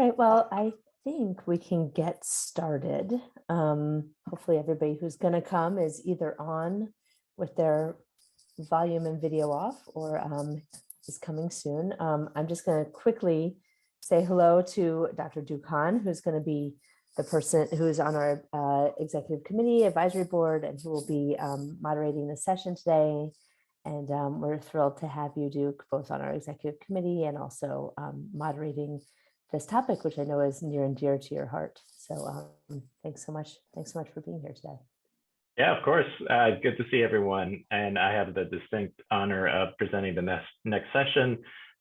Right. Well, I think we can get started. Hopefully, everybody who's going to come is either on with their volume and video off or is coming soon. I'm just going to quickly say hello to Dr. Dukan, who's going to be the person who's on our executive committee advisory board and who will be moderating the session today. And we're thrilled to have you, Duke, both on our executive committee and also moderating this topic, which I know is near and dear to your heart. So thanks so much. Thanks so much for being here today. Yeah, of course. Good to see everyone. And I have the distinct honor of presenting the next session.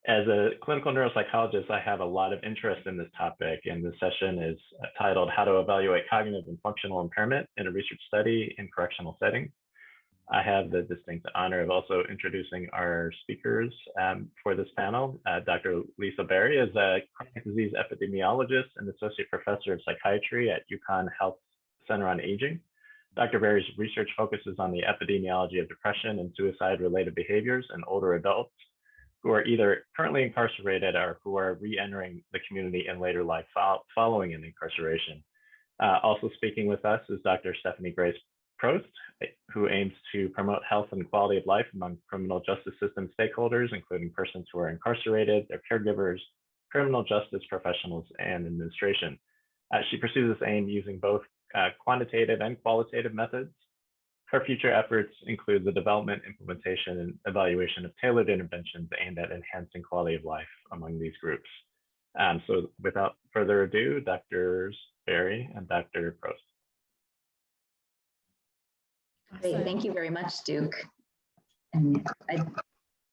As a clinical neuropsychologist, I have a lot of interest in this topic, and the session is titled How to Evaluate Cognitive and Functional Impairment in a Research Study in Correctional Settings. I have the distinct honor of also introducing our speakers for this panel. Dr. Lisa Berry is a chronic disease epidemiologist and associate professor of psychiatry at UConn Health Center on Aging. Dr. Berry's research focuses on the epidemiology of depression and suicide-related behaviors in older adults who are either currently incarcerated or who are re-entering the community in later life following an incarceration. Also speaking with us is Dr. Stephanie Grace Prost, who aims to promote health and quality of life among criminal justice system stakeholders, including persons who are incarcerated, their caregivers, criminal justice professionals, and administration. She pursues this aim using both quantitative and qualitative methods. Her future efforts include the development, implementation, and evaluation of tailored interventions aimed at enhancing quality of life among these groups. So without further ado, Drs. Berry and Dr. Prost. Great, thank you very much, Duke. And I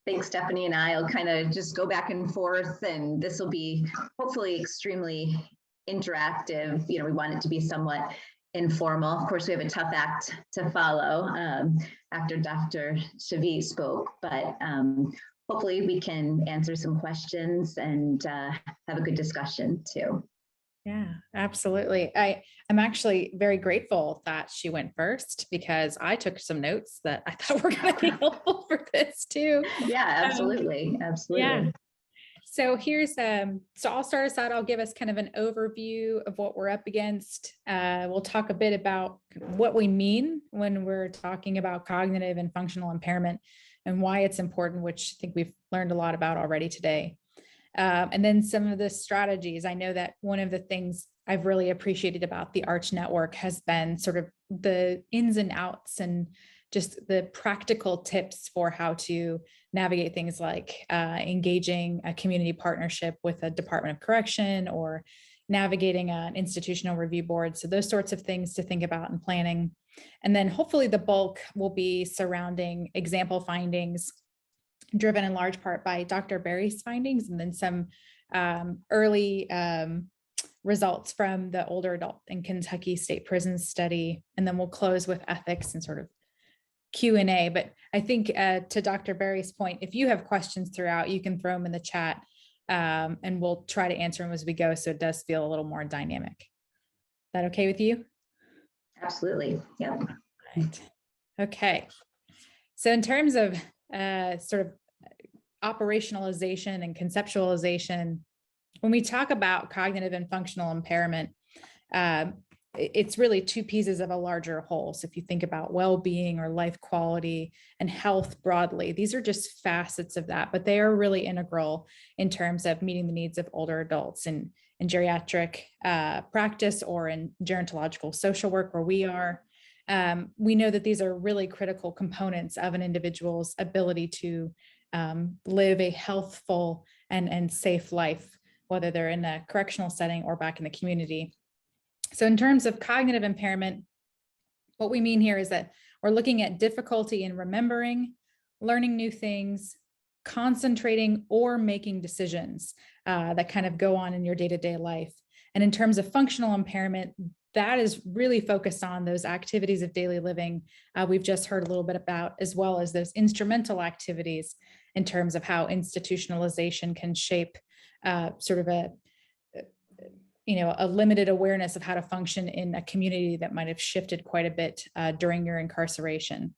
think Stephanie and I will kind of just go back and forth, and this will be hopefully extremely interactive. You know, we want it to be somewhat informal. Of course, we have a tough act to follow after Dr. Shavi spoke, but hopefully we can answer some questions and have a good discussion too. Yeah, absolutely. I'm actually very grateful that she went first because I took some notes that I thought were going to be helpful for this too. Yeah, absolutely. Absolutely. Yeah. So so I'll start us out. I'll give us kind of an overview of what we're up against. We'll talk a bit about what we mean when we're talking about cognitive and functional impairment and why it's important, which I think we've learned a lot about already today. And then some of the strategies. I know that one of the things I've really appreciated about the ARCH network has been sort of the ins and outs and just the practical tips for how to navigate things like engaging a community partnership with a Department of Correction or navigating an institutional review board. So those sorts of things to think about in planning. And then hopefully the bulk will be surrounding example findings driven in large part by Dr. Berry's findings, and then some early results from the older adult in Kentucky State Prison study. And then we'll close with ethics and sort of Q&A. But I think to Dr. Berry's point, if you have questions throughout, you can throw them in the chat and we'll try to answer them as we go. So it does feel a little more dynamic. Is that okay with you? Absolutely. Yeah. Right. Okay. So in terms of sort of operationalization and conceptualization, when we talk about cognitive and functional impairment, it's really two pieces of a larger whole. So if you think about well-being or life quality and health broadly, these are just facets of that, but they are really integral in terms of meeting the needs of older adults in geriatric practice or in gerontological social work where we are. We know that these are really critical components of an individual's ability to live a healthful and safe life, whether they're in a correctional setting or back in the community. So in terms of cognitive impairment, what we mean here is that we're looking at difficulty in remembering, learning new things, concentrating, or making decisions that kind of go on in your day-to-day life. And in terms of functional impairment, that is really focused on those activities of daily living we've just heard a little bit about, as well as those instrumental activities in terms of how institutionalization can shape sort of a limited awareness of how to function in a community that might have shifted quite a bit during your incarceration.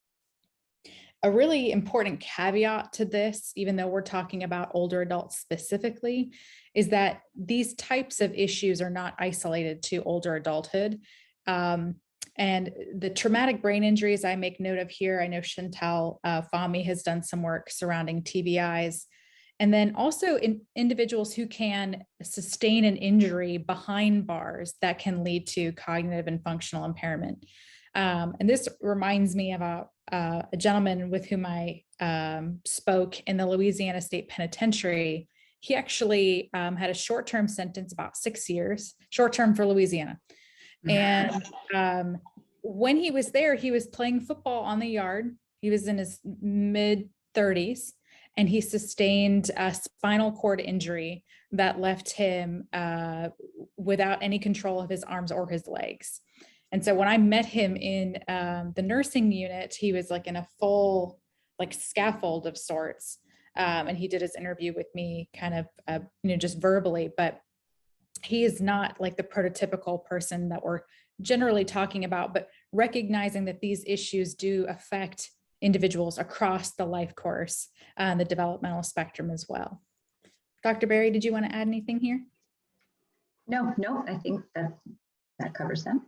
a really important caveat to this, even though we're talking about older adults specifically, is that these types of issues are not isolated to older adulthood. And the traumatic brain injuries I make note of here, I know Chantal Fahmy has done some work surrounding TBIs. And then also in individuals who can sustain an injury behind bars that can lead to cognitive and functional impairment. And this reminds me of a gentleman with whom I spoke in the Louisiana State Penitentiary. He actually had a short-term sentence, about 6 years, short-term for Louisiana. And when he was there, he was playing football on the yard. He was in his mid-30s, and he sustained a spinal cord injury that left him without any control of his arms or his legs. And so when I met him in the nursing unit, he was like in a full like scaffold of sorts. And he did his interview with me kind of, just verbally, but he is not like the prototypical person that we're generally talking about, but recognizing that these issues do affect individuals across the life course and the developmental spectrum as well. Dr. Berry, did you want to add anything here? No, I think that covers them.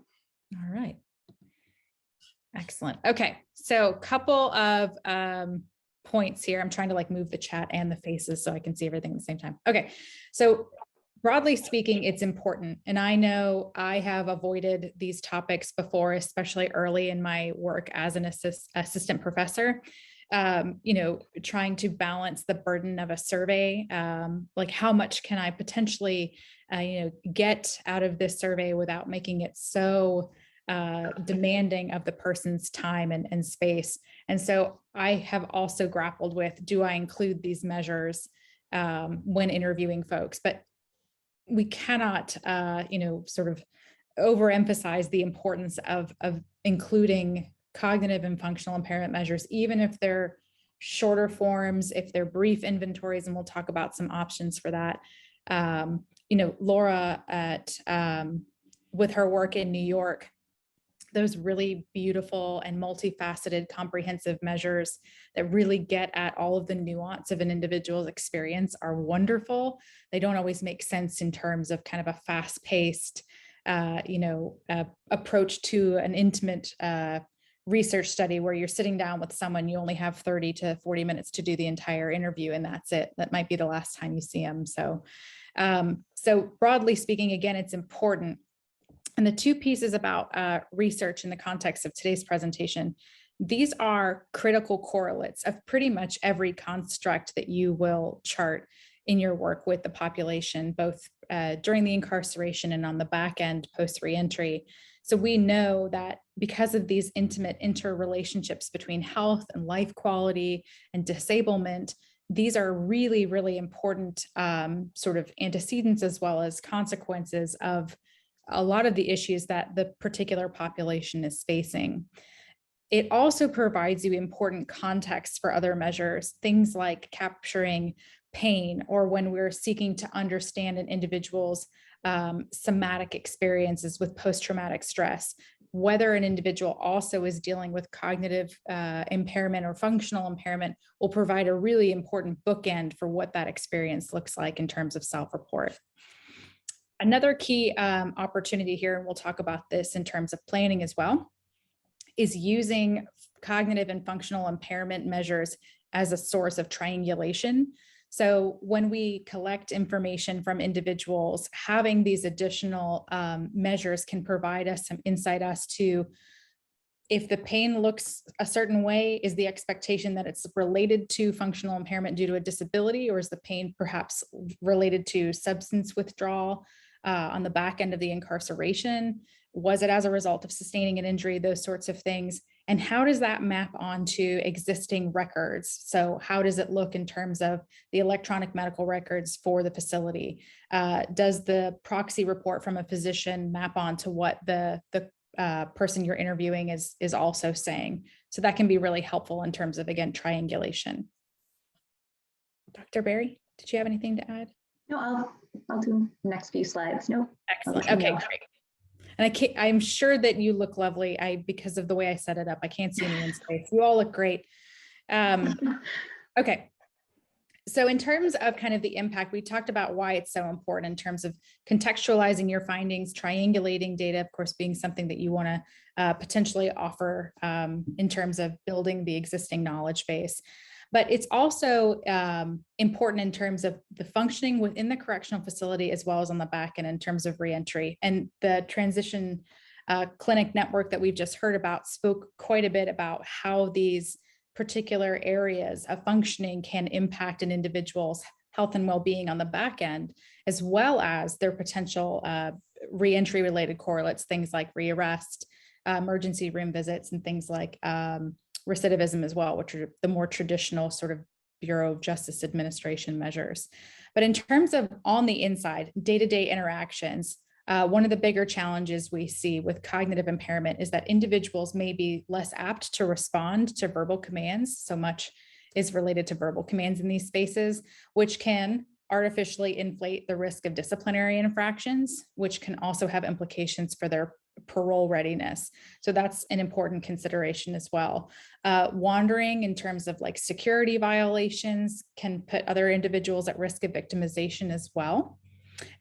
All right. Excellent. Okay. So a couple of points here. I'm trying to like move the chat and the faces so I can see everything at the same time. Okay. So broadly speaking, it's important. And I know I have avoided these topics before, especially early in my work as an assistant professor, trying to balance the burden of a survey. Like how much can I potentially, get out of this survey without making it so demanding of the person's time and space. And so I have also grappled with, do I include these measures when interviewing folks? But we cannot, sort of overemphasize the importance of including cognitive and functional impairment measures, even if they're shorter forms, if they're brief inventories, and we'll talk about some options for that. Laura with her work in New York, those really beautiful and multifaceted comprehensive measures that really get at all of the nuance of an individual's experience are wonderful. They don't always make sense in terms of kind of a fast-paced, approach to an intimate research study where you're sitting down with someone, you only have 30 to 40 minutes to do the entire interview, and that's it. That might be the last time you see them. So broadly speaking, again, it's important. And the two pieces about research in the context of today's presentation, these are critical correlates of pretty much every construct that you will chart in your work with the population, both during the incarceration and on the back end post reentry. So we know that because of these intimate interrelationships between health and life quality and disablement, these are really, really important sort of antecedents as well as consequences of a lot of the issues that the particular population is facing. It also provides you important context for other measures, things like capturing pain, or when we're seeking to understand an individual's somatic experiences with post-traumatic stress, whether an individual also is dealing with cognitive impairment or functional impairment will provide a really important bookend for what that experience looks like in terms of self-report. Another key opportunity here, and we'll talk about this in terms of planning as well, is using cognitive and functional impairment measures as a source of triangulation. So when we collect information from individuals, having these additional measures can provide us some insight as to if the pain looks a certain way, is the expectation that it's related to functional impairment due to a disability, or is the pain perhaps related to substance withdrawal on the back end of the incarceration? Was it as a result of sustaining an injury, those sorts of things? And how does that map onto existing records? So how does it look in terms of the electronic medical records for the facility? Does the proxy report from a physician map onto what the person you're interviewing is also saying? So that can be really helpful in terms of, again, triangulation. Dr. Berry, did you have anything to add? No, I'll do the next few slides. No. Excellent. Okay, great. And I'm sure that you look lovely. Because of the way I set it up, I can't see anyone's face. You all look great. Okay. So in terms of kind of the impact, we talked about why it's so important in terms of contextualizing your findings, triangulating data, of course, being something that you want to potentially offer in terms of building the existing knowledge base. But it's also important in terms of the functioning within the correctional facility, as well as on the back end in terms of reentry. And the transition clinic network that we've just heard about spoke quite a bit about how these particular areas of functioning can impact an individual's health and well-being on the back end, as well as their potential reentry related correlates, things like rearrest, emergency room visits, and things like recidivism as well, which are the more traditional sort of Bureau of Justice Administration measures. But in terms of on the inside, day-to-day interactions, one of the bigger challenges we see with cognitive impairment is that individuals may be less apt to respond to verbal commands. So much is related to verbal commands in these spaces, which can artificially inflate the risk of disciplinary infractions, which can also have implications for their parole readiness. So that's an important consideration as well. Wandering in terms of like security violations can put other individuals at risk of victimization as well.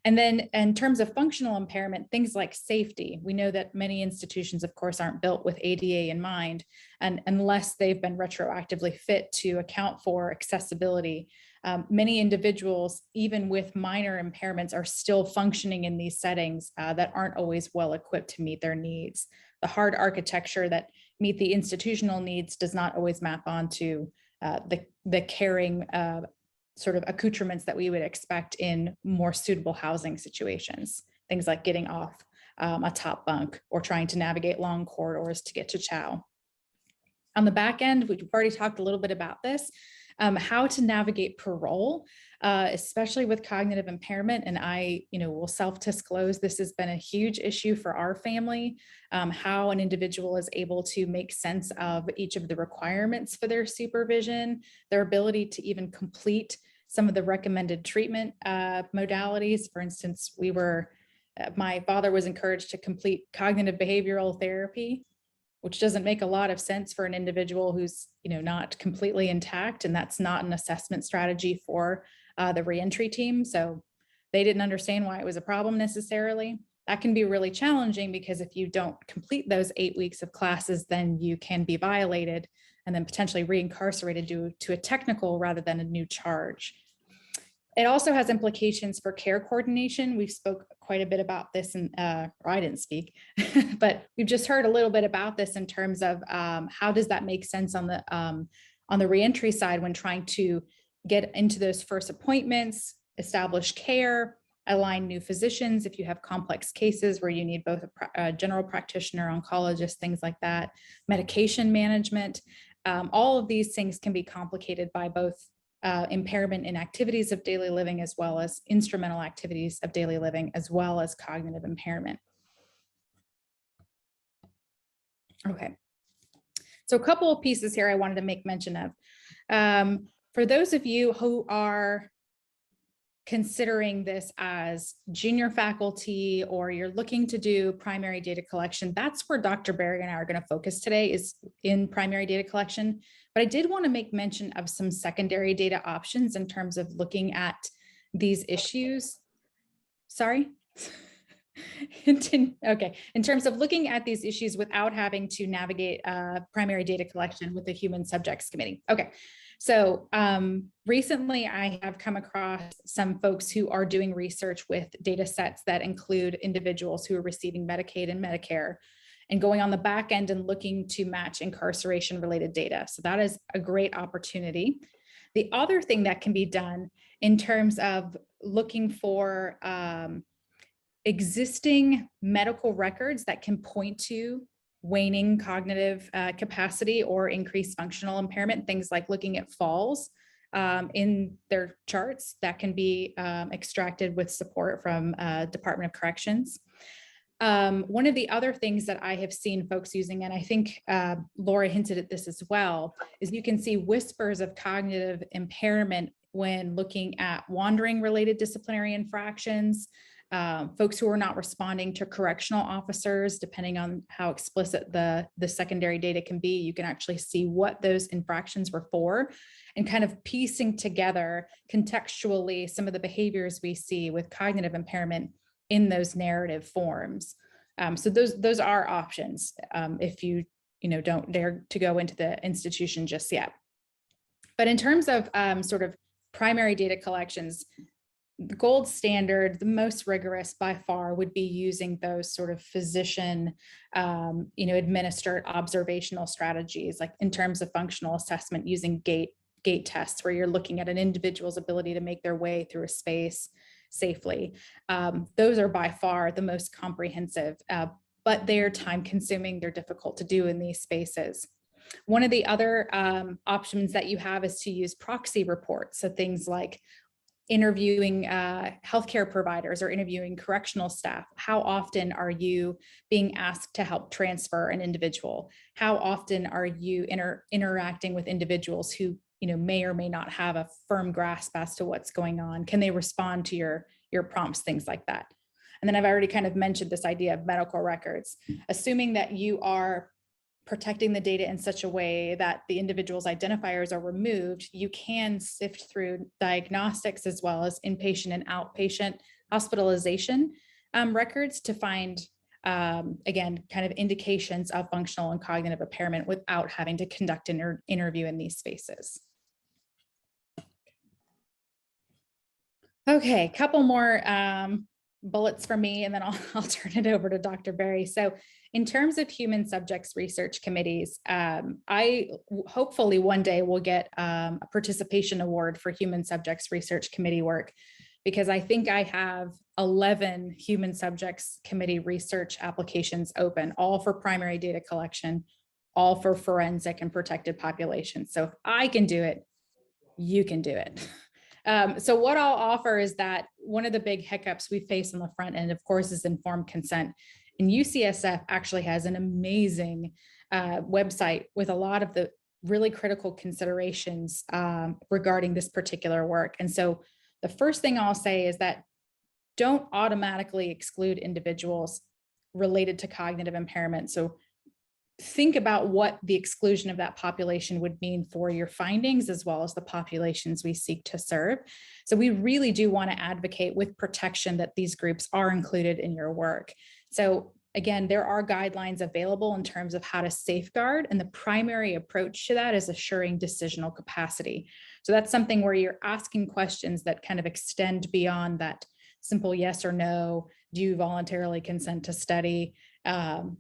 And then in terms of functional impairment, things like safety, we know that many institutions, of course, aren't built with ADA in mind, and unless they've been retroactively fit to account for accessibility, many individuals, even with minor impairments, are still functioning in these settings that aren't always well equipped to meet their needs. The hard architecture that meet the institutional needs does not always map onto the caring sort of accoutrements that we would expect in more suitable housing situations. Things like getting off a top bunk or trying to navigate long corridors to get to chow. On the back end, we've already talked a little bit about this, how to navigate parole, especially with cognitive impairment. And I, will self-disclose, this has been a huge issue for our family, how an individual is able to make sense of each of the requirements for their supervision, their ability to even complete some of the recommended treatment modalities. For instance, my father was encouraged to complete cognitive behavioral therapy, which doesn't make a lot of sense for an individual who's not completely intact, and that's not an assessment strategy for the reentry team. So they didn't understand why it was a problem necessarily. That can be really challenging because if you don't complete those 8 weeks of classes, then you can be violated and then potentially reincarcerated due to a technical rather than a new charge. It also has implications for care coordination. We've spoke quite a bit about this, and or I didn't speak, but we've just heard a little bit about this in terms of how does that make sense on the reentry side when trying to get into those first appointments, establish care, align new physicians if you have complex cases where you need both a general practitioner, oncologist, things like that, medication management. All of these things can be complicated by both impairment in activities of daily living, as well as instrumental activities of daily living, as well as cognitive impairment. Okay, so a couple of pieces here I wanted to make mention of. For those of you who are considering this as junior faculty, or you're looking to do primary data collection, that's where Dr. Berry and I are going to focus today, is in primary data collection. But I did want to make mention of some secondary data options in terms of looking at these issues. Sorry. Okay, in terms of looking at these issues without having to navigate primary data collection with the Human Subjects Committee. Okay. So recently I have come across some folks who are doing research with data sets that include individuals who are receiving Medicaid and Medicare, and going on the back end and looking to match incarceration related data. So that is a great opportunity. The other thing that can be done in terms of looking for existing medical records that can point to waning cognitive capacity or increased functional impairment, things like looking at falls in their charts that can be extracted with support from Department of Corrections. One of the other things that I have seen folks using, and I think Laura hinted at this as well, is you can see whispers of cognitive impairment when looking at wandering related disciplinary infractions, folks who are not responding to correctional officers, depending on how explicit the secondary data can be, you can actually see what those infractions were for, and kind of piecing together contextually some of the behaviors we see with cognitive impairment in those narrative forms. So those are options if you don't dare to go into the institution just yet. But in terms of sort of primary data collections, the gold standard, the most rigorous by far, would be using those sort of physician, administered observational strategies, like in terms of functional assessment, using gait tests, where you're looking at an individual's ability to make their way through a space safely. Those are by far the most comprehensive, but they're time consuming, they're difficult to do in these spaces. One of the other options that you have is to use proxy reports. So things like interviewing healthcare providers or interviewing correctional staff. How often are you being asked to help transfer an individual? How often are you interacting with individuals who may or may not have a firm grasp as to what's going on? Can they respond to your prompts, things like that? And then I've already kind of mentioned this idea of medical records. Assuming that you are protecting the data in such a way that the individual's identifiers are removed, you can sift through diagnostics as well as inpatient and outpatient hospitalization records to find, again, kind of indications of functional and cognitive impairment without having to conduct an interview in these spaces. Okay, a couple more bullets for me, and then I'll turn it over to Dr. Berry. So in terms of human subjects research committees, I hopefully one day will get a participation award for human subjects research committee work, because I think I have 11 human subjects committee research applications open, all for primary data collection, all for forensic and protected populations. So if I can do it, you can do it. So what I'll offer is that one of the big hiccups we face on the front end, of course, is informed consent. And UCSF actually has an amazing website with a lot of the really critical considerations regarding this particular work. And so the first thing I'll say is that don't automatically exclude individuals related to cognitive impairment. So think about what the exclusion of that population would mean for your findings, as well as the populations we seek to serve. So we really do want to advocate with protection that these groups are included in your work. So again, there are guidelines available in terms of how to safeguard, and the primary approach to that is assuring decisional capacity. So that's something where you're asking questions that kind of extend beyond that simple yes or no. Do you voluntarily consent to study?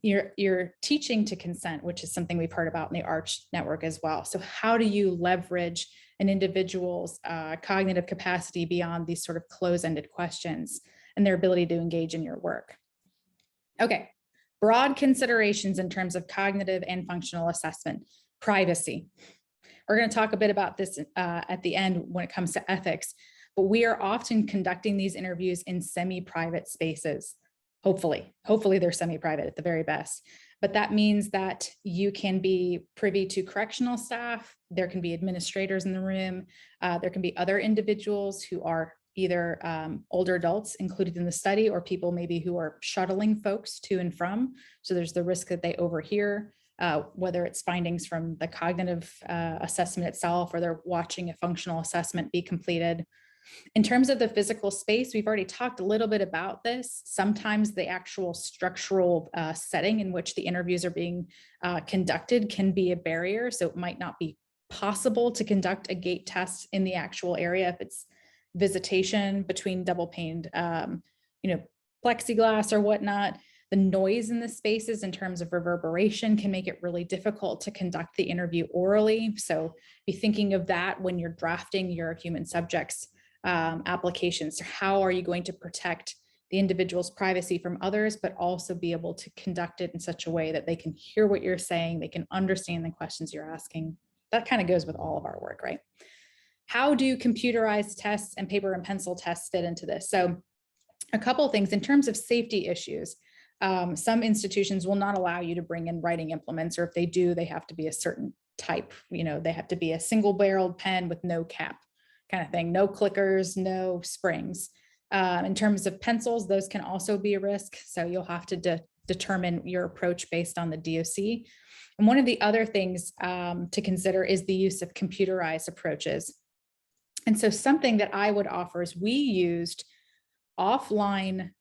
You're teaching to consent, which is something we've heard about in the ARCH network as well. So how do you leverage an individual's cognitive capacity beyond these sort of close-ended questions and their ability to engage in your work? Okay, broad considerations in terms of cognitive and functional assessment. Privacy. We're going to talk a bit about this at the end when it comes to ethics, but we are often conducting these interviews in semi-private spaces. Hopefully they're semi-private at the very best. But that means that you can be privy to correctional staff, there can be administrators in the room, there can be other individuals who are either older adults included in the study, or people maybe who are shuttling folks to and from. So there's the risk that they overhear, whether it's findings from the cognitive assessment itself, or they're watching a functional assessment be completed. In terms of the physical space, we've already talked a little bit about this. Sometimes the actual structural setting in which the interviews are being conducted can be a barrier. So it might not be possible to conduct a gait test in the actual area if it's visitation between double paned, plexiglass or whatnot. The noise in the spaces in terms of reverberation can make it really difficult to conduct the interview orally. So be thinking of that when you're drafting your human subjects applications. How are you going to protect the individual's privacy from others, but also be able to conduct it in such a way that they can hear what you're saying, they can understand the questions you're asking. That kind of goes with all of our work, right? How do computerized tests and paper and pencil tests fit into this? So a couple of things in terms of safety issues. Some institutions will not allow you to bring in writing implements, or if they do, they have to be a certain type. They have to be a single barreled pen with no cap kind of thing, no clickers, no springs. In terms of pencils, those can also be a risk. So you'll have to determine your approach based on the DOC. And one of the other things to consider is the use of computerized approaches. And so something that I would offer is we used offline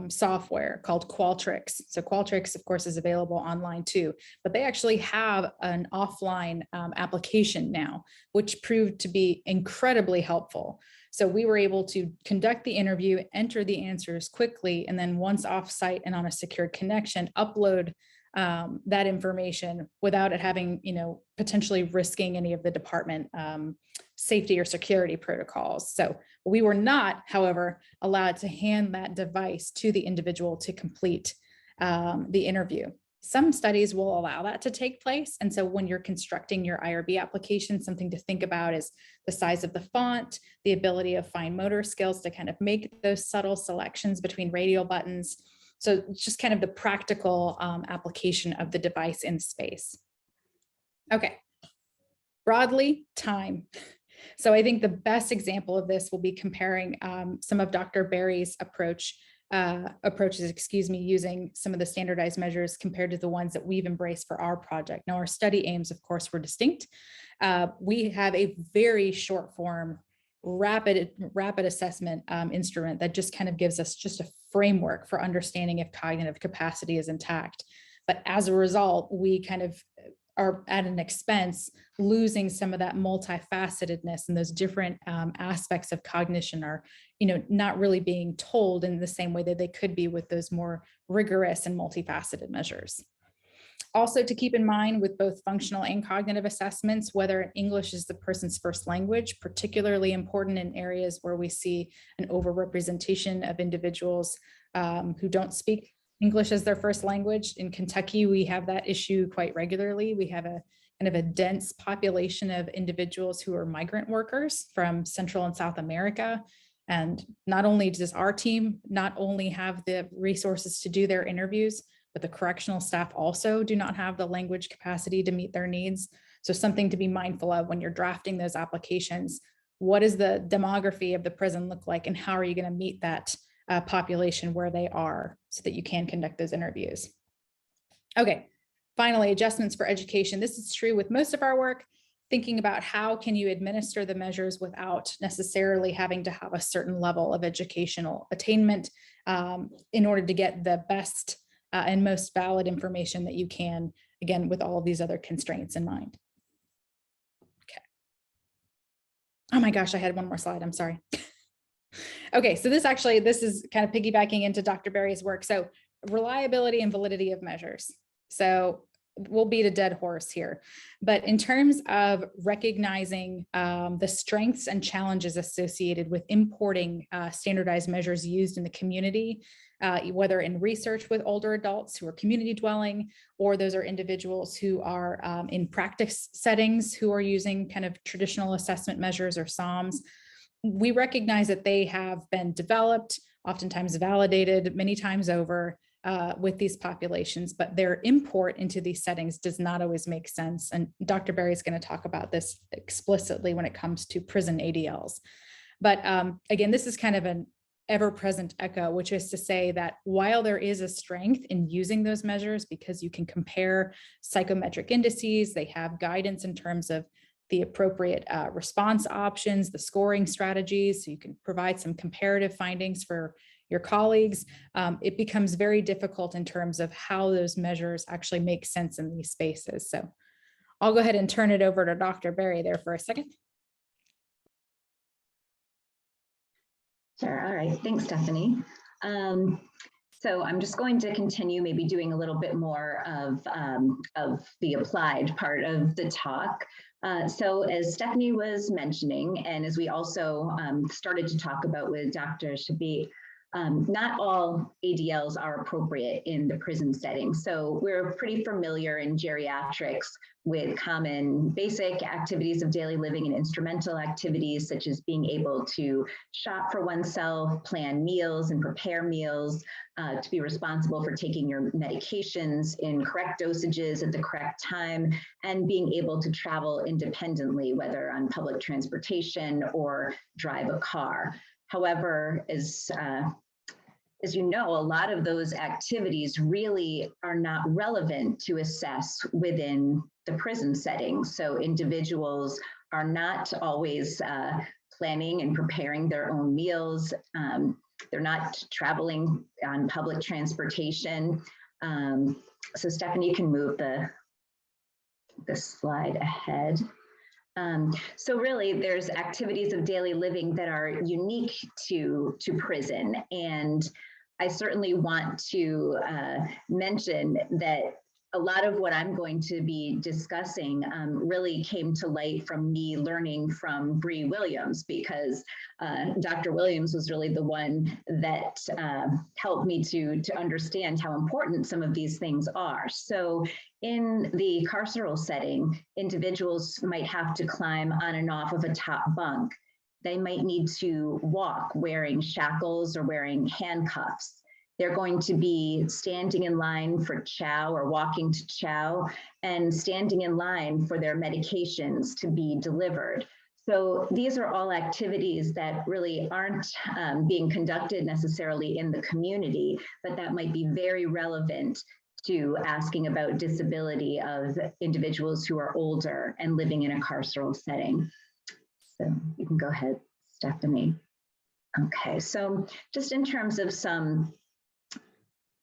software called Qualtrics. So Qualtrics, of course, is available online too, but they actually have an offline application now, which proved to be incredibly helpful. So we were able to conduct the interview, enter the answers quickly, and then once offsite and on a secured connection, upload that information without it having, potentially risking any of the department safety or security protocols. So we were not, however, allowed to hand that device to the individual to complete the interview. Some studies will allow that to take place. And so when you're constructing your IRB application, something to think about is the size of the font, the ability of fine motor skills to kind of make those subtle selections between radial buttons. So just kind of the practical application of the device in space. Okay, broadly, time. So I think the best example of this will be comparing some of Dr. Berry's approaches, using some of the standardized measures compared to the ones that we've embraced for our project. Now, our study aims, of course, were distinct. We have a very short form, rapid assessment instrument that just kind of gives us just a framework for understanding if cognitive capacity is intact. But as a result, we kind of are at an expense, losing some of that multifacetedness, and those different aspects of cognition are, not really being told in the same way that they could be with those more rigorous and multifaceted measures. Also to keep in mind with both functional and cognitive assessments, whether English is the person's first language, particularly important in areas where we see an overrepresentation of individuals who don't speak English as their first language. In Kentucky, we have that issue quite regularly. We have a kind of a dense population of individuals who are migrant workers from Central and South America. And not only does our team not only have the resources to do their interviews, but the correctional staff also do not have the language capacity to meet their needs. So something to be mindful of when you're drafting those applications. What does the demography of the prison look like, and how are you going to meet that population where they are so that you can conduct those interviews? Okay, finally, adjustments for education. This is true with most of our work, thinking about how can you administer the measures without necessarily having to have a certain level of educational attainment in order to get the best and most valid information that you can, again, with all of these other constraints in mind. Okay. Oh my gosh, I had one more slide, I'm sorry. Okay, so this is kind of piggybacking into Dr. Berry's work. So reliability and validity of measures. So we'll beat a dead horse here, but in terms of recognizing the strengths and challenges associated with importing standardized measures used in the community, whether in research with older adults who are community dwelling, or those are individuals who are in practice settings who are using kind of traditional assessment measures or SOMs, we recognize that they have been developed, oftentimes validated many times over with these populations, but their import into these settings does not always make sense. And Dr. Berry is going to talk about this explicitly when it comes to prison ADLs. But again, this is kind of an ever-present echo, which is to say that while there is a strength in using those measures because you can compare psychometric indices, they have guidance in terms of the appropriate response options, the scoring strategies, so you can provide some comparative findings for your colleagues. It becomes very difficult in terms of how those measures actually make sense in these spaces. So I'll go ahead and turn it over to Dr. Berry there for a second. Sure. All right. Thanks, Stephanie. So I'm just going to continue maybe doing a little bit more of the applied part of the talk. So as Stephanie was mentioning, and as we also started to talk about with Dr. Shabit, not all ADLs are appropriate in the prison setting. So we're pretty familiar in geriatrics with common basic activities of daily living and instrumental activities, such as being able to shop for oneself, plan meals and prepare meals, to be responsible for taking your medications in correct dosages at the correct time, and being able to travel independently, whether on public transportation or drive a car. However, as you know, a lot of those activities really are not relevant to assess within the prison setting. So individuals are not always planning and preparing their own meals. They're not traveling on public transportation. So Stephanie can move the slide ahead. So really, there's activities of daily living that are unique to prison. And I certainly want to mention that a lot of what I'm going to be discussing really came to light from me learning from Bree Williams, because Dr. Williams was really the one that helped me to understand how important some of these things are. So in the carceral setting, individuals might have to climb on and off of a top bunk. They might need to walk wearing shackles or wearing handcuffs. They're going to be standing in line for chow or walking to chow, and standing in line for their medications to be delivered. So these are all activities that really aren't being conducted necessarily in the community, but that might be very relevant to asking about disability of individuals who are older and living in a carceral setting. So you can go ahead, Stephanie. Okay, so just in terms of some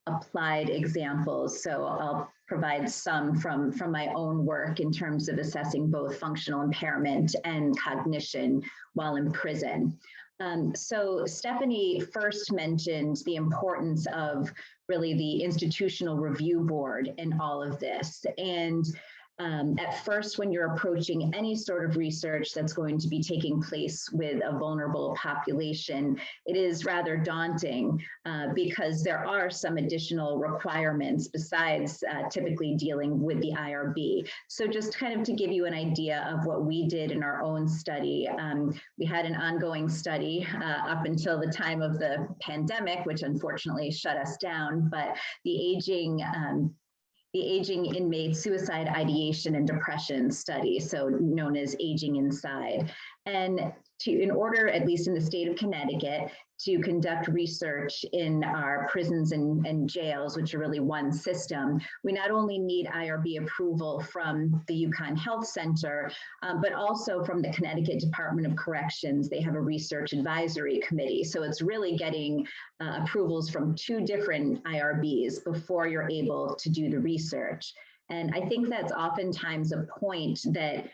applied examples. So I'll provide some from my own work in terms of assessing both functional impairment and cognition while in prison. So Stephanie first mentioned the importance of really the institutional review board in all of this. And at first, when you're approaching any sort of research that's going to be taking place with a vulnerable population, it is rather daunting because there are some additional requirements besides typically dealing with the IRB. So just kind of to give you an idea of what we did in our own study, we had an ongoing study up until the time of the pandemic, which unfortunately shut us down, but the aging inmate suicide ideation and depression study, so known as Aging Inside. And in order, at least in the state of Connecticut, to conduct research in our prisons and jails, which are really one system, we not only need IRB approval from the UConn Health Center, but also from the Connecticut Department of Corrections. They have a research advisory committee. So it's really getting approvals from 2 different IRBs before you're able to do the research. And I think that's oftentimes a point that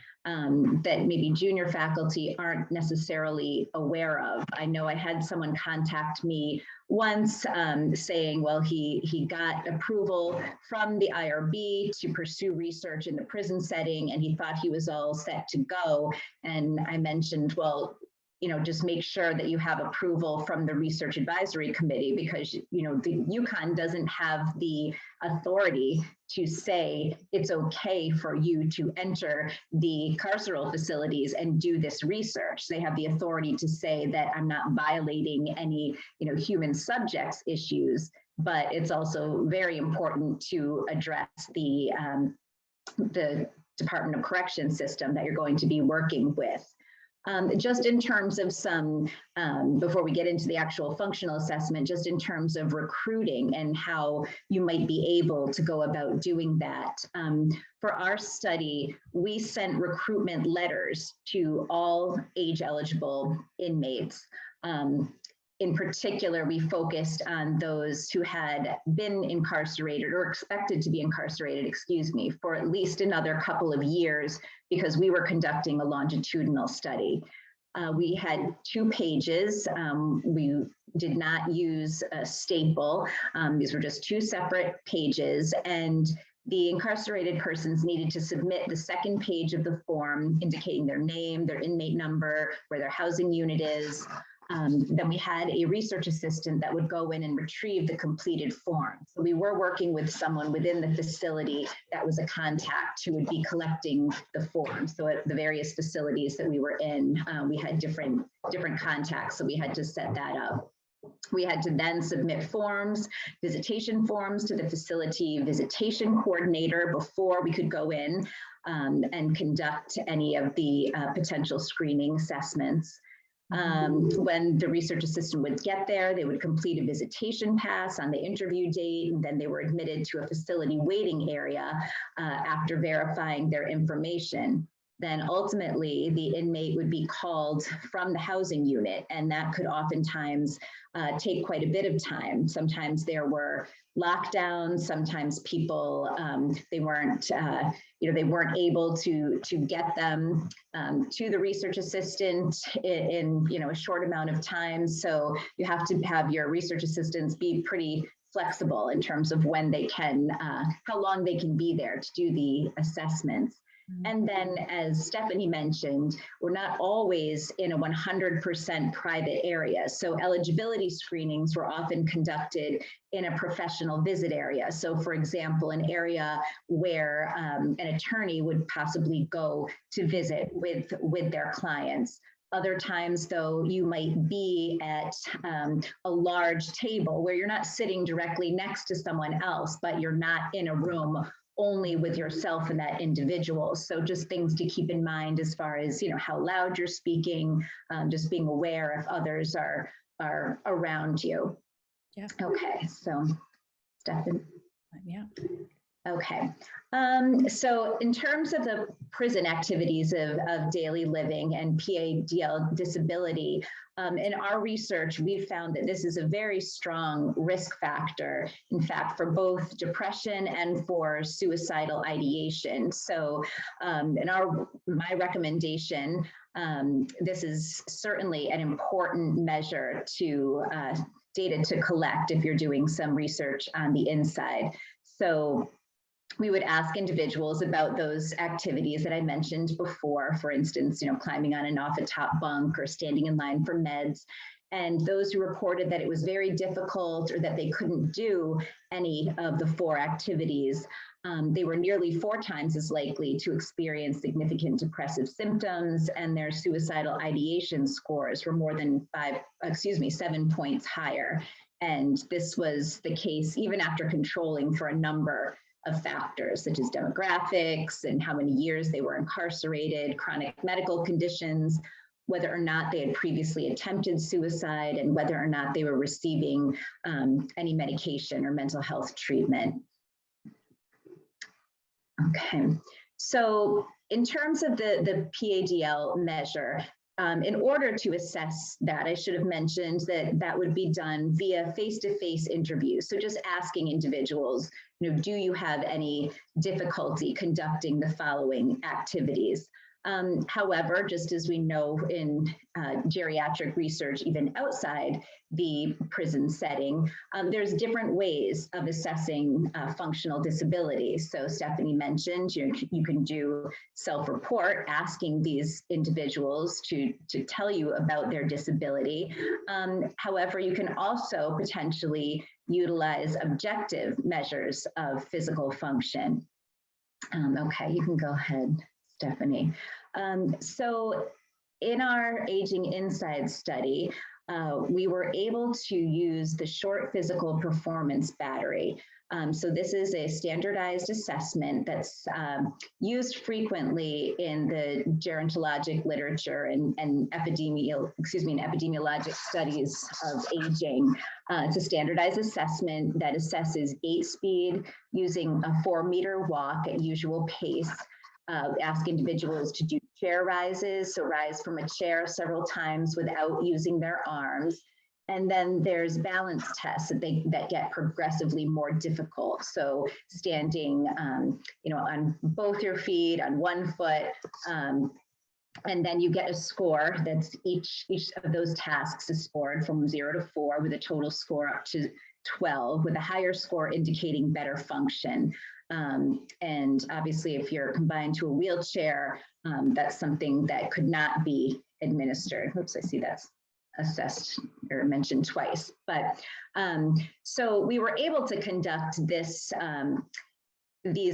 that maybe junior faculty aren't necessarily aware of. I know I had someone contact me once saying, well, he got approval from the IRB to pursue research in the prison setting, and he thought he was all set to go. And I mentioned, well, you know, just make sure that you have approval from the research advisory committee, because, you know, the UConn doesn't have the authority to say it's okay for you to enter the carceral facilities and do this research. They have the authority to say that I'm not violating any, you know, human subjects issues, but it's also very important to address the Department of Corrections system that you're going to be working with. Just in terms of some, before we get into the actual functional assessment, just in terms of recruiting and how you might be able to go about doing that. For our study, we sent recruitment letters to all age-eligible inmates. In particular, we focused on those who had been incarcerated or expected to be incarcerated, excuse me, for at least another couple of years, because we were conducting a longitudinal study. We had 2 pages. We did not use a staple. These were just 2 separate pages, and the incarcerated persons needed to submit the second page of the form indicating their name, their inmate number, where their housing unit is. Then we had a research assistant that would go in and retrieve the completed form. So we were working with someone within the facility that was a contact who would be collecting the form. So at the various facilities that we were in, we had different contacts, so we had to set that up. We had to then submit forms, visitation forms to the facility visitation coordinator before we could go in and conduct any of the potential screening assessments. When the research assistant would get there, they would complete a visitation pass on the interview date, and then they were admitted to a facility waiting area after verifying their information. Then ultimately the inmate would be called from the housing unit, and that could oftentimes take quite a bit of time. Sometimes there were lockdowns, sometimes people, they weren't able to get them to the research assistant in a short amount of time. So you have to have your research assistants be pretty flexible in terms of when they can, how long they can be there to do the assessments. And then, as Stephanie mentioned, we're not always in a 100% private area. So eligibility screenings were often conducted in a professional visit area. So for example, an area where an attorney would possibly go to visit with their clients. Other times, though, you might be at a large table where you're not sitting directly next to someone else, but you're not in a room only with yourself and that individual. So just things to keep in mind as far as, how loud you're speaking, just being aware if others are around you. Yeah. Okay, so Stefan. Yeah. Okay, so in terms of the prison activities of daily living and PADL disability, in our research, we found that this is a very strong risk factor, in fact, for both depression and for suicidal ideation. So my recommendation, this is certainly an important measure to data to collect if you're doing some research on the inside. So we would ask individuals about those activities that I mentioned before, for instance, climbing on and off a top bunk or standing in line for meds. And those who reported that it was very difficult or that they couldn't do any of the 4 activities, they were nearly 4 times as likely to experience significant depressive symptoms, and their suicidal ideation scores were more than 7 points higher. And this was the case even after controlling for a number of factors such as demographics and how many years they were incarcerated, chronic medical conditions, whether or not they had previously attempted suicide, and whether or not they were receiving any medication or mental health treatment. Okay, so in terms of the PADL measure, in order to assess that, I should have mentioned that would be done via face-to-face interviews. So just asking individuals, do you have any difficulty conducting the following activities? However, just as we know in geriatric research, even outside the prison setting, there's different ways of assessing functional disability. So Stephanie mentioned you can do self-report, asking these individuals to tell you about their disability. However, you can also potentially utilize objective measures of physical function. Okay, you can go ahead, Stephanie. So in our Aging Inside study, we were able to use the short physical performance battery. So this is a standardized assessment that's used frequently in the gerontologic literature and epidemiologic studies of aging. It's a standardized assessment that assesses gait speed using a 4-meter walk at usual pace. Ask individuals to do chair rises, so rise from a chair several times without using their arms. And then there's balance tests that get progressively more difficult. So standing, on both your feet, on one foot, and then you get a score that's each of those tasks is scored from 0 to 4 with a total score up to 12, with a higher score indicating better function. And obviously, if you're confined to a wheelchair, that's something that could not be administered. Oops, I see that's assessed or mentioned twice. But so we were able to conduct these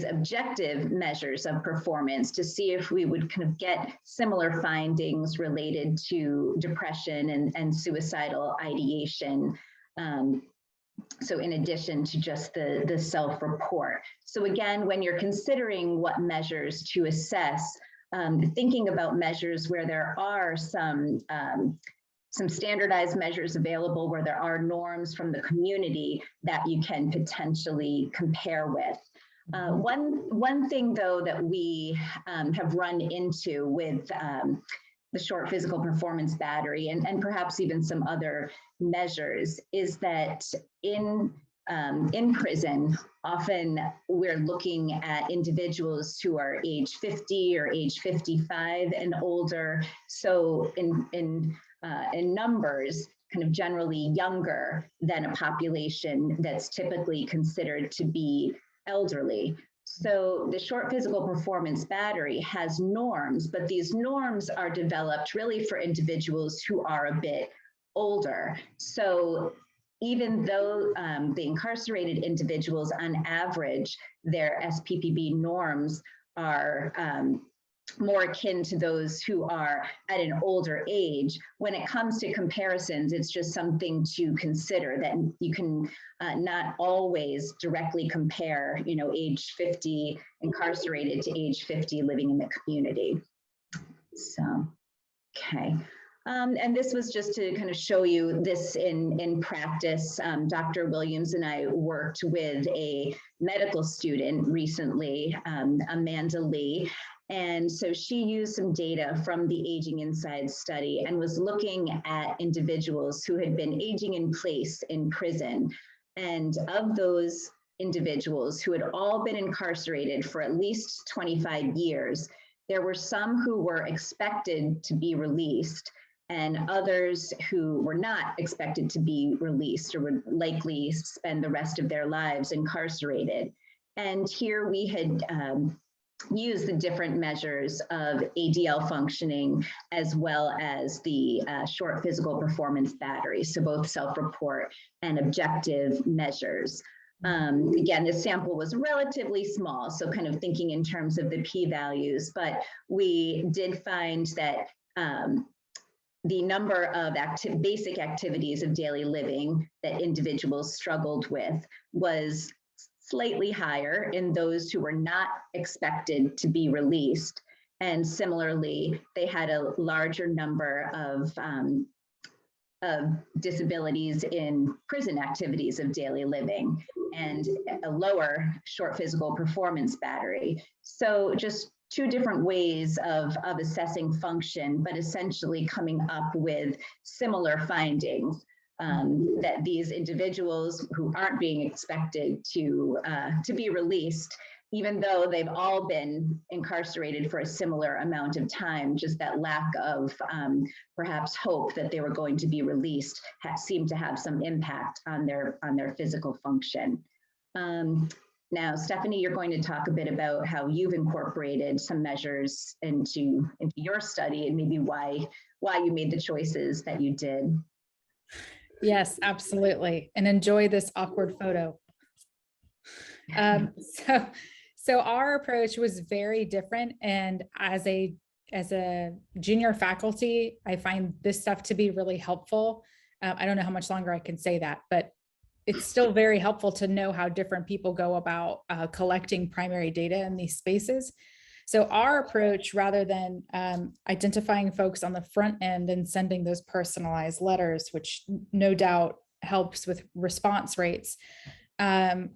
objective measures of performance to see if we would kind of get similar findings related to depression and suicidal ideation. So in addition to just the self-report. So again, when you're considering what measures to assess, thinking about measures where there are some some standardized measures available where there are norms from the community that you can potentially compare with. One thing, though, that we have run into with the short physical performance battery and perhaps even some other measures is that in prison, often we're looking at individuals who are age 50 or age 55 and older. So in numbers, kind of generally younger than a population that's typically considered to be elderly. So the short physical performance battery has norms, but these norms are developed really for individuals who are a bit older. So even though the incarcerated individuals on average, their SPPB norms are more akin to those who are at an older age, when it comes to comparisons, it's just something to consider that you can not always directly compare, you know, age 50 incarcerated to age 50 living in the community. So, okay. And this was just to kind of show you this in practice. Dr. Williams and I worked with a medical student recently, Amanda Lee. And so she used some data from the Aging Inside study and was looking at individuals who had been aging in place in prison. And of those individuals who had all been incarcerated for at least 25 years, there were some who were expected to be released and others who were not expected to be released or would likely spend the rest of their lives incarcerated. And here we had use the different measures of ADL functioning as well as the short physical performance battery, so both self-report and objective measures. Again, this sample was relatively small, so kind of thinking in terms of the p-values, but we did find that the number of basic activities of daily living that individuals struggled with was slightly higher in those who were not expected to be released. And similarly, they had a larger number of disabilities in prison activities of daily living and a lower short physical performance battery. So just two different ways of assessing function, but essentially coming up with similar findings. That these individuals who aren't being expected to be released, even though they've all been incarcerated for a similar amount of time, just that lack of perhaps hope that they were going to be released seemed to have some impact on their physical function. Now, Stephanie, you're going to talk a bit about how you've incorporated some measures into your study and maybe why you made the choices that you did. Yes, absolutely. And enjoy this awkward photo. So our approach was very different. And as a junior faculty, I find this stuff to be really helpful. I don't know how much longer I can say that, but it's still very helpful to know how different people go about collecting primary data in these spaces. So our approach, rather than identifying folks on the front end and sending those personalized letters, which no doubt helps with response rates,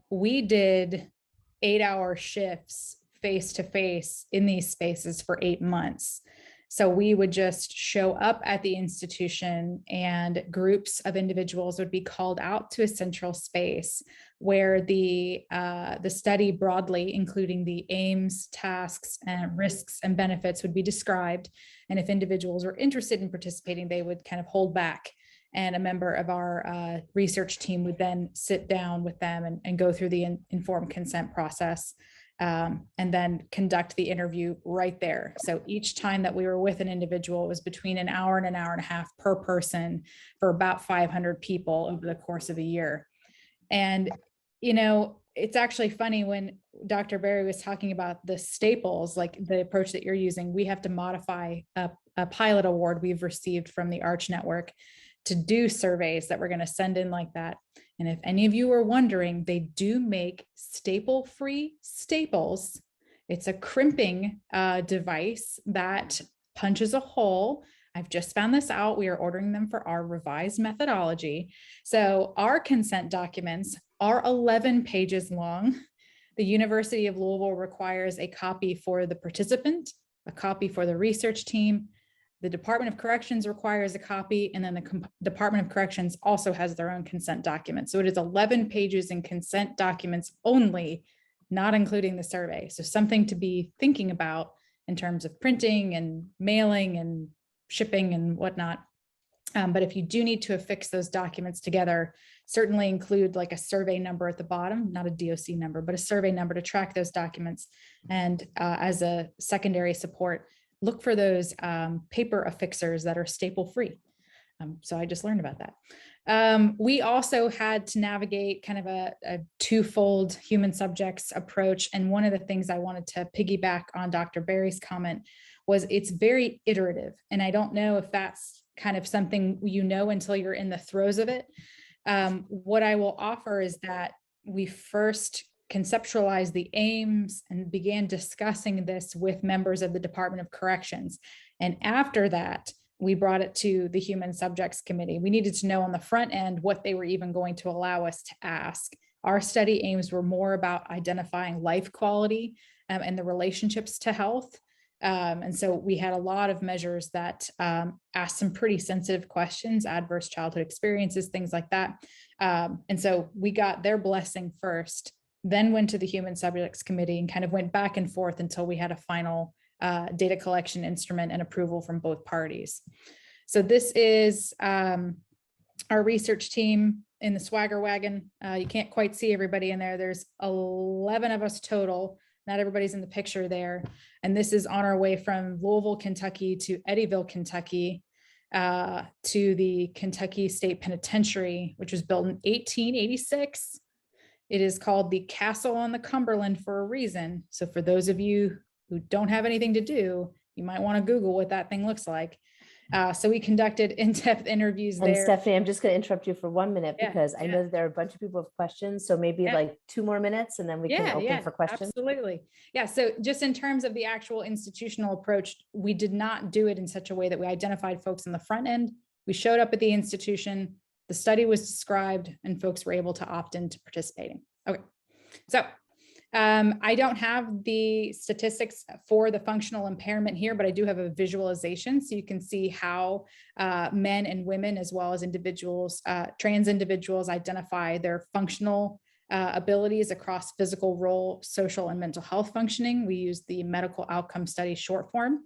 we did 8-hour shifts face-to-face in these spaces for 8 months. So we would just show up at the institution and groups of individuals would be called out to a central space where the study broadly, including the aims, tasks, and risks and benefits would be described. And if individuals were interested in participating, they would kind of hold back. And a member of our research team would then sit down with them and go through the informed consent process. And then conduct the interview right there. So each time that we were with an individual, it was between an hour and an hour and a half per person for about 500 people over the course of a year. And, you know, it's actually funny when Dr. Berry was talking about the staples, like the approach that you're using, we have to modify a pilot award we've received from the Arch Network to do surveys that we're going to send in like that. And if any of you are wondering, they do make staple-free staples. It's a crimping device that punches a hole. I've just found this out. We are ordering them for our revised methodology. So our consent documents are 11 pages long. The University of Louisville requires a copy for the participant, a copy for the research team. The Department of Corrections requires a copy, and then the Department of Corrections also has their own consent document. So it is 11 pages in consent documents only, not including the survey. So something to be thinking about in terms of printing and mailing and shipping and whatnot. But if you do need to affix those documents together, certainly include like a survey number at the bottom, not a DOC number, but a survey number to track those documents. And as a secondary support, look for those paper affixers that are staple free. So I just learned about that. We also had to navigate kind of a twofold human subjects approach. And one of the things I wanted to piggyback on Dr. Berry's comment was it's very iterative. And I don't know if that's kind of something you know until you're in the throes of it. What I will offer is that we first conceptualized the aims and began discussing this with members of the Department of Corrections. And after that, we brought it to the Human Subjects Committee. We needed to know on the front end what they were even going to allow us to ask. Our study aims were more about identifying life quality and the relationships to health. And so we had a lot of measures that asked some pretty sensitive questions, adverse childhood experiences, things like that. And so we got their blessing first, then went to the Human Subjects Committee and kind of went back and forth until we had a final data collection instrument and approval from both parties. So this is our research team in the swagger wagon. You can't quite see everybody in there. There's 11 of us total. Not everybody's in the picture there. And this is on our way from Louisville, Kentucky to Eddyville, Kentucky, to the Kentucky State Penitentiary, which was built in 1886. It is called the Castle on the Cumberland for a reason. So for those of you who don't have anything to do, you might want to Google what that thing looks like. So we conducted in-depth interviews And there. Stephanie, I'm just going to interrupt you for 1 minute because I yeah. know that there are a bunch of people with questions. So maybe like 2 more minutes and then we can open for questions. Absolutely. Yeah. So just in terms of the actual institutional approach, we did not do it in such a way that we identified folks in the front end. We showed up at the institution, the study was described, and folks were able to opt into participating. Okay. So I don't have the statistics for the functional impairment here, but I do have a visualization so you can see how men and women, as well as individuals, trans individuals, identify their functional abilities across physical, role, social, and mental health functioning. We use the medical outcome study short form.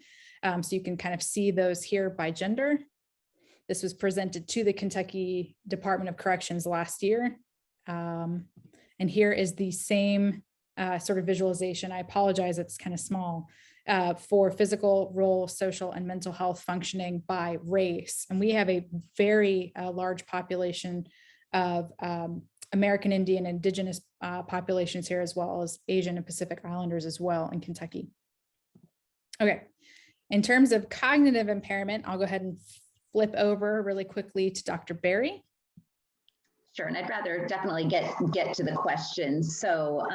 So you can kind of see those here by gender. This was presented to the Kentucky Department of Corrections last year. And here is the same sort of visualization. I apologize, it's kind of small, for physical, role, social, and mental health functioning by race. And we have a very large population of American Indian, Indigenous populations here, as well as Asian and Pacific Islanders as well in Kentucky. Okay, in terms of cognitive impairment, I'll go ahead and flip over really quickly to Dr. Berry. Sure, and I'd rather definitely get to the questions. So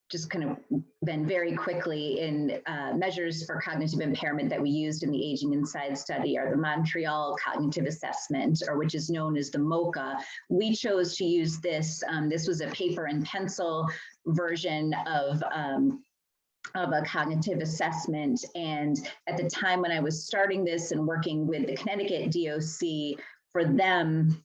just kind of then very quickly in measures for cognitive impairment that we used in the Aging Inside study are the Montreal Cognitive Assessment, or which is known as the MoCA. We chose to use this. This was a paper and pencil version of a cognitive assessment. And at the time when I was starting this and working with the Connecticut DOC, for them,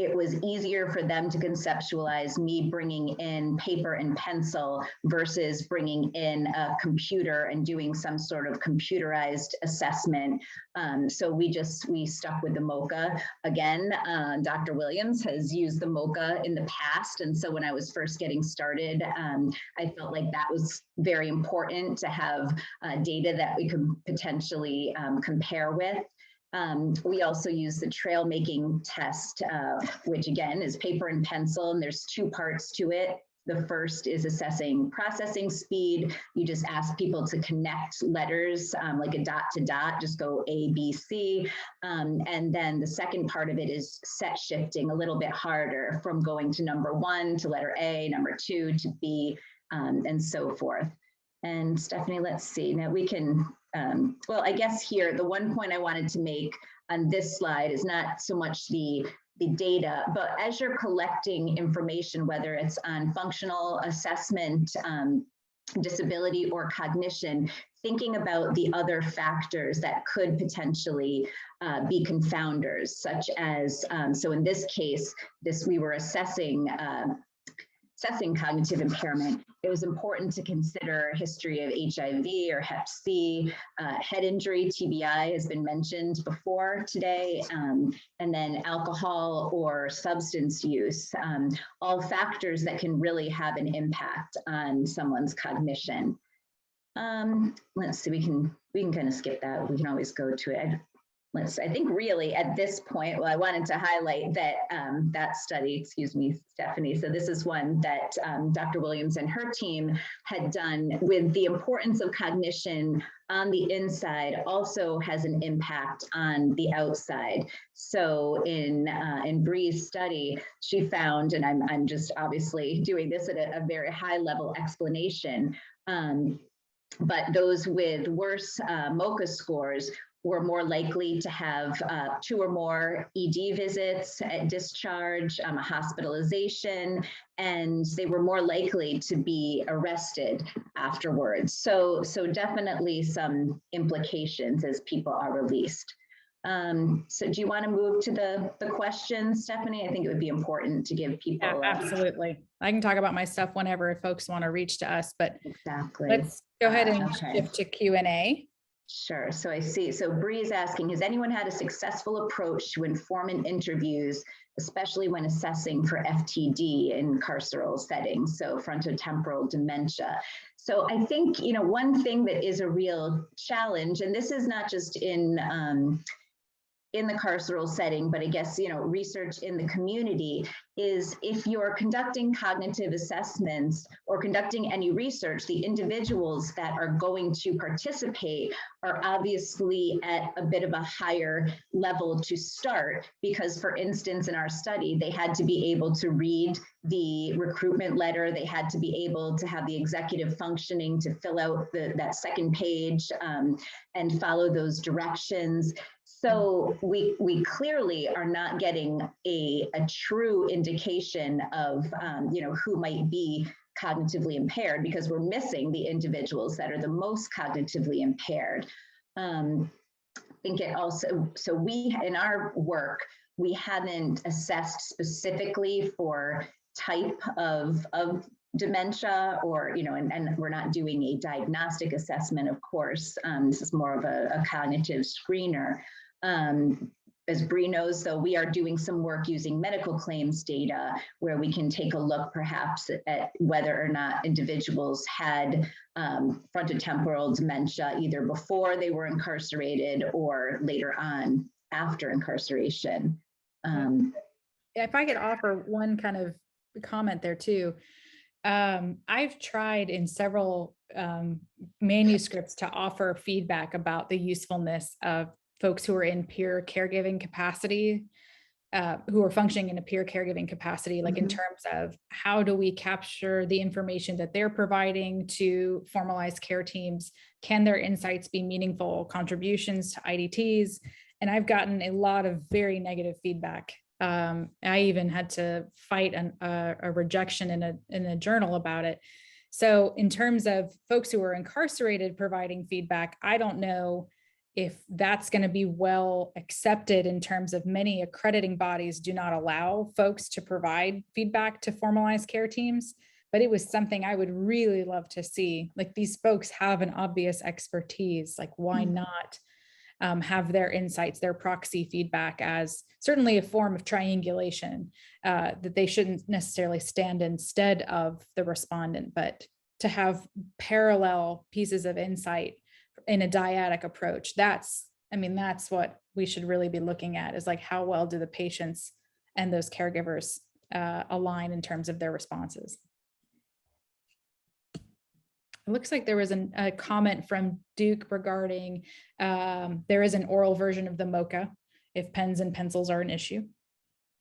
it was easier for them to conceptualize me bringing in paper and pencil versus bringing in a computer and doing some sort of computerized assessment. So we stuck with the MoCA. Again, Dr. Williams has used the MoCA in the past. And so when I was first getting started, I felt like that was very important to have data that we could potentially compare with. We also use the trail making test, which again is paper and pencil, and there's 2 parts to it. The first is assessing processing speed. You just ask people to connect letters like a dot to dot, just go A, B, C. And then the second part of it is set shifting, a little bit harder, from going to number 1 to letter A, number 2 to B, and so forth. And Stephanie, let's see, now we can, well, I guess here, the one point I wanted to make on this slide is not so much the data, but as you're collecting information, whether it's on functional assessment, disability or cognition, thinking about the other factors that could potentially be confounders, such as, so in this case, we were assessing cognitive impairment. It was important to consider history of HIV or Hep C, head injury, TBI has been mentioned before today, and then alcohol or substance use, all factors that can really have an impact on someone's cognition. Let's see, we can kind of skip that. We can always go to it. I think really at this point, well, I wanted to highlight that that study, excuse me, Stephanie. So this is one that Dr. Williams and her team had done with the importance of cognition on the inside also has an impact on the outside. So in Bree's study, she found, and I'm just obviously doing this at a very high level explanation, but those with worse MoCA scores were more likely to have 2 or more ED visits at discharge, a hospitalization, and they were more likely to be arrested afterwards. So definitely some implications as people are released. So do you want to move to the questions, Stephanie? I think it would be important to give people. Yeah, absolutely. I can talk about my stuff whenever if folks want to reach to us, but exactly. Let's go ahead and shift to Q&A. Sure. So I see. So Bree is asking, has anyone had a successful approach to informant interviews, especially when assessing for FTD in carceral settings, so frontotemporal dementia? So I think, you know, one thing that is a real challenge, and this is not just in the carceral setting, but I guess, you know, research in the community, is if you're conducting cognitive assessments or conducting any research, the individuals that are going to participate are obviously at a bit of a higher level to start, because for instance, in our study, they had to be able to read the recruitment letter, they had to be able to have the executive functioning to fill out that second page and follow those directions. So we clearly are not getting a true indication of you know, who might be cognitively impaired, because we're missing the individuals that are the most cognitively impaired. I think it also, so we, in our work, we haven't assessed specifically for type of dementia, or, you know, and we're not doing a diagnostic assessment, of course. This is more of a cognitive screener. As Bree knows, though, we are doing some work using medical claims data where we can take a look perhaps at whether or not individuals had frontotemporal dementia either before they were incarcerated or later on after incarceration. If I could offer one kind of comment there too. I've tried in several manuscripts to offer feedback about the usefulness of folks who are in peer caregiving capacity, who are functioning in a peer caregiving capacity, like in terms of how do we capture the information that they're providing to formalized care teams? Can their insights be meaningful contributions to IDTs? And I've gotten a lot of very negative feedback. I even had to fight a rejection in a journal about it. So in terms of folks who are incarcerated providing feedback, I don't know if that's going to be well accepted in terms of many accrediting bodies do not allow folks to provide feedback to formalized care teams. But it was something I would really love to see. Like, these folks have an obvious expertise. Like, why not have their insights, their proxy feedback as certainly a form of triangulation, that they shouldn't necessarily stand instead of the respondent, but to have parallel pieces of insight in a dyadic approach. That's what we should really be looking at, is like, how well do the patients and those caregivers align in terms of their responses. It looks like there was a comment from Duke regarding there is an oral version of the MoCA if pens and pencils are an issue.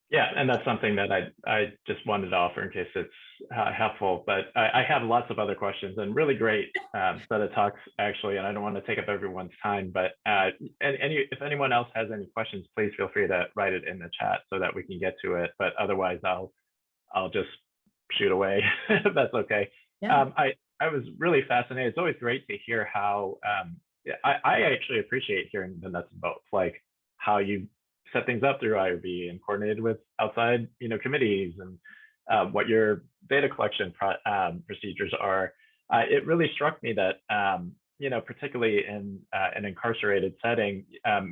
Yeah, and that's something that I just wanted to offer in case it's helpful. But I have lots of other questions and really great set of talks, actually, and I don't want to take up everyone's time. But if anyone else has any questions, please feel free to write it in the chat so that we can get to it. But otherwise, I'll just shoot away if that's okay. Yeah. I was really fascinated. It's always great to hear how I actually appreciate hearing the nuts and bolts, like how you set things up through IRB and coordinated with outside, committees, and what your data collection procedures are. It really struck me that, particularly in an incarcerated setting,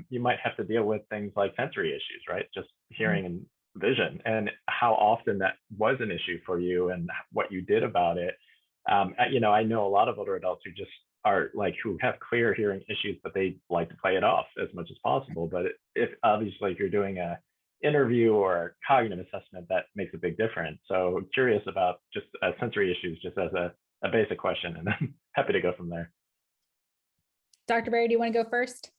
you might have to deal with things like sensory issues, right? Just hearing and vision, and how often that was an issue for you and what you did about it. I know a lot of older adults who just are who have clear hearing issues, but they like to play it off as much as possible. But if you're doing a interview or cognitive assessment, that makes a big difference. So curious about just sensory issues, just as a basic question, and I'm happy to go from there. Dr. Berry, do you want to go first?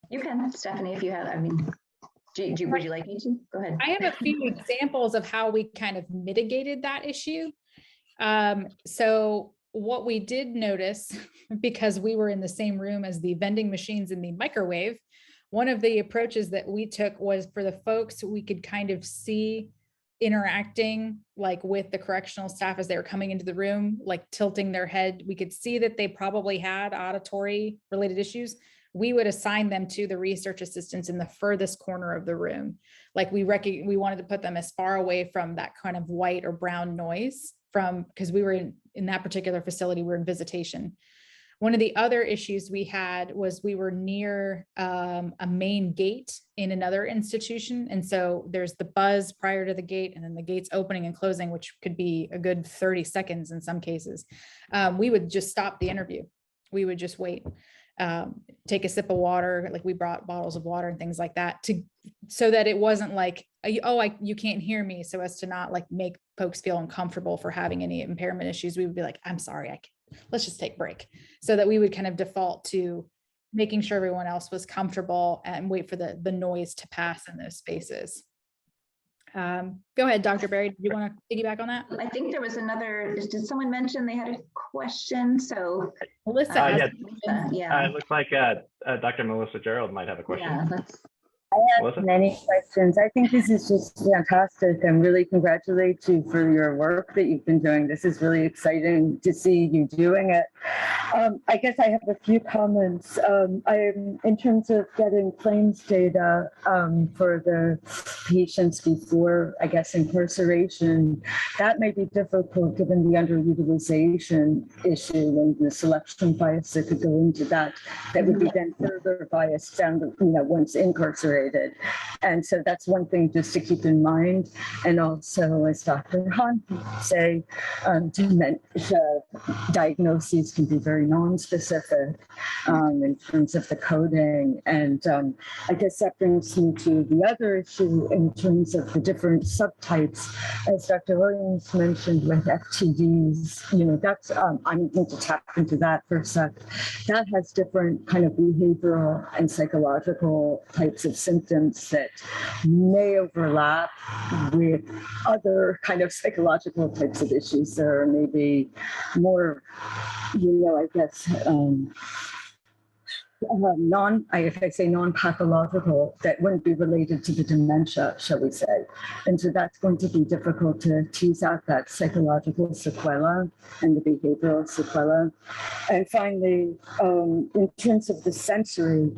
You can, Stephanie, if you have, would you like me to? Go ahead. I have a few examples of how we kind of mitigated that issue. So what we did notice, because we were in the same room as the vending machines in the microwave, one of the approaches that we took was for the folks we could kind of see interacting with the correctional staff as they were coming into the room, tilting their head. We could see that they probably had auditory related issues. We would assign them to the research assistants in the furthest corner of the room. We wanted to put them as far away from that kind of white or brown noise because we were in that particular facility, we're in visitation. One of the other issues we had was we were near a main gate in another institution. And so there's the buzz prior to the gate and then the gates opening and closing, which could be a good 30 seconds in some cases. We would just stop the interview. We would just wait, take a sip of water. We brought bottles of water and things like that so that it wasn't you can't hear me, so as to not make folks feel uncomfortable for having any impairment issues. We would be I'm sorry, let's just take a break, so that we would kind of default to making sure everyone else was comfortable and wait for the noise to pass in those spaces. Go ahead, Dr. Berry. Do you want to piggyback on that? I think there was another, did someone mention they had a question? So Melissa. It looks like Dr. Melissa Gerald might have a question. Yeah, I have many questions. I think this is just fantastic, and really congratulate you for your work that you've been doing. This is really exciting to see you doing it. I guess I have a few comments. In terms of getting claims data for the patients before, I guess, incarceration, that may be difficult given the underutilization issue and the selection bias that could go into that. That would be then further biased down, once incarcerated. And so that's one thing just to keep in mind. And also, as Dr. Hahn would say, dementia diagnoses can be very non-specific in terms of the coding. And I guess that brings me to the other issue in terms of the different subtypes. As Dr. Williams mentioned with FTDs, that's, I'm going to tap into that for a sec. That has different kind of behavioral and psychological types of symptoms that may overlap with other kind of psychological types of issues. There are maybe more, I guess, if I say non-pathological, that wouldn't be related to the dementia, shall we say. And so that's going to be difficult to tease out that psychological sequela and the behavioral sequela. And finally, in terms of the sensory,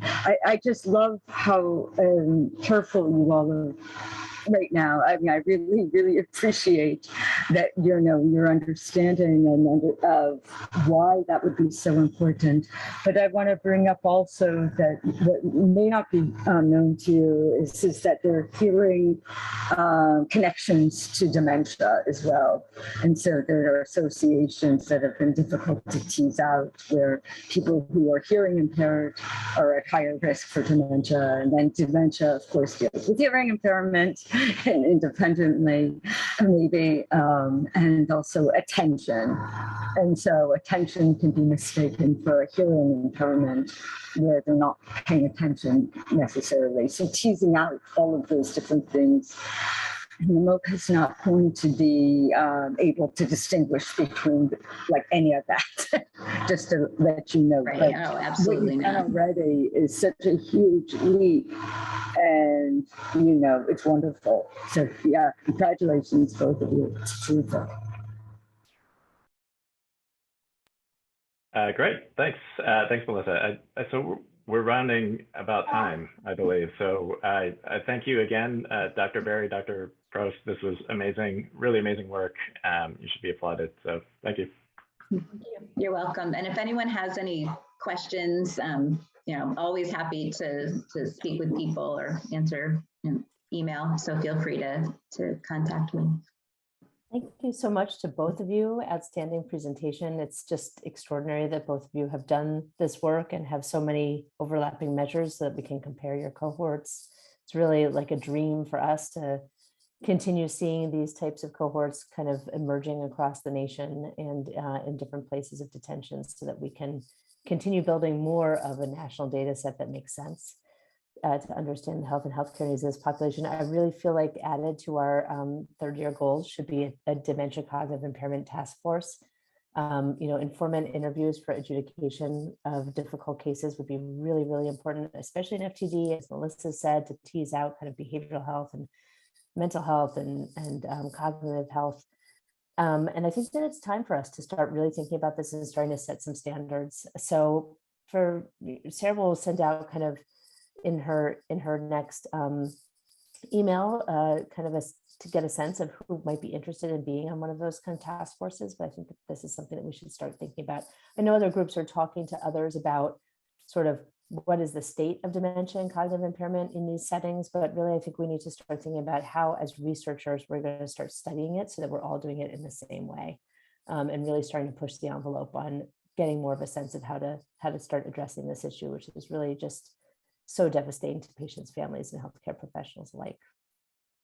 I just love how careful you all are right now. I mean, I really, really appreciate that, your understanding of why that would be so important. But I want to bring up also that what may not be known to you is that there are hearing connections to dementia as well. And so there are associations that have been difficult to tease out, where people who are hearing impaired are at higher risk for dementia. And then dementia, of course, deals with hearing impairment and independently, maybe, and also attention. And so attention can be mistaken for a hearing impairment where they're not paying attention necessarily. So teasing out all of those different things And the MOOC is not going to be able to distinguish between like any of that, just to let you know. Right. But Oh, what absolutely you've done not. already is such a huge leap, and it's wonderful. So yeah, congratulations, both of you. It's terrific. Great, thanks. Thanks, Melissa. So we're running about time, I believe. So I thank you again, Dr. Berry, Dr. Prost. This was amazing, really amazing work. You should be applauded. So thank you. You're welcome. And if anyone has any questions, always happy to speak with people or answer email. So feel free to contact me. Thank you so much to both of you. Outstanding presentation. It's just extraordinary that both of you have done this work and have so many overlapping measures so that we can compare your cohorts. It's really like a dream for us to continue seeing these types of cohorts kind of emerging across the nation and in different places of detention so that we can continue building more of a national data set that makes sense. To understand the health and healthcare needs of this population. I really feel like added to our third-year goals should be a dementia cognitive impairment task force. Informant interviews for adjudication of difficult cases would be really, really important, especially in FTD, as Melissa said, to tease out kind of behavioral health and mental health and cognitive health. And I think that it's time for us to start really thinking about this and starting to set some standards. So Sarah will send out kind of in her next email, to get a sense of who might be interested in being on one of those kind of task forces. But I think that this is something that we should start thinking about. I know other groups are talking to others about sort of what is the state of dementia and cognitive impairment in these settings, but really I think we need to start thinking about how, as researchers, we're going to start studying it so that we're all doing it in the same way, and really starting to push the envelope on getting more of a sense of how to start addressing this issue, which is really just so devastating to patients, families, and healthcare professionals alike.